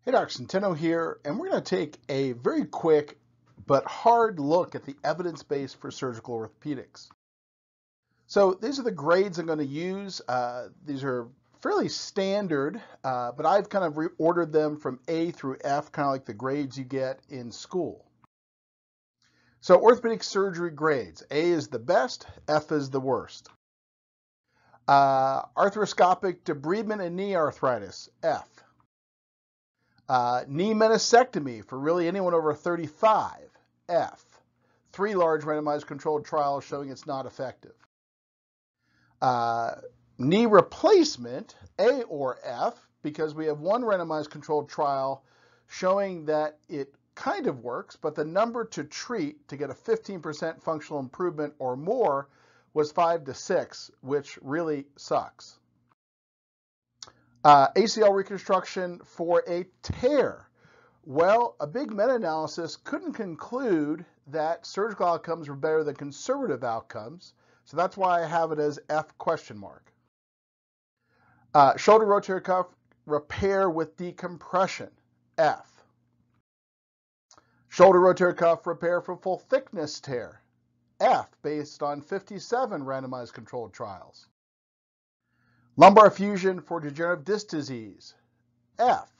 Hey, Dr. Centeno here, and we're going to take a very quick but hard look at the evidence base for surgical orthopedics. So these are the grades I'm going to use. These are fairly standard, but I've kind of reordered them from A through F, kind of like the grades you get in school. So orthopedic surgery grades. A is the best, F is the worst. Arthroscopic debridement and knee arthritis, F. Knee meniscectomy for really anyone over 35, F. 3 large randomized controlled trials showing it's not effective. Knee replacement, A or F, because we have 1 randomized controlled trial showing that it kind of works, but the number to treat to get a 15% functional improvement or more was 5 to 6, which really sucks. ACL reconstruction for a tear. Well, a big meta-analysis couldn't conclude that surgical outcomes were better than conservative outcomes, so that's why I have it as F question mark. Shoulder rotator cuff repair with decompression, F. Shoulder rotator cuff repair for full thickness tear, F, based on 57 randomized controlled trials. Lumbar fusion for degenerative disc disease, F.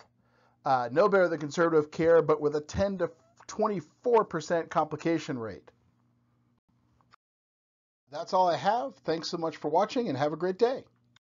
No better than conservative care, but with a 10 to 24% complication rate. That's all I have. Thanks so much for watching and have a great day.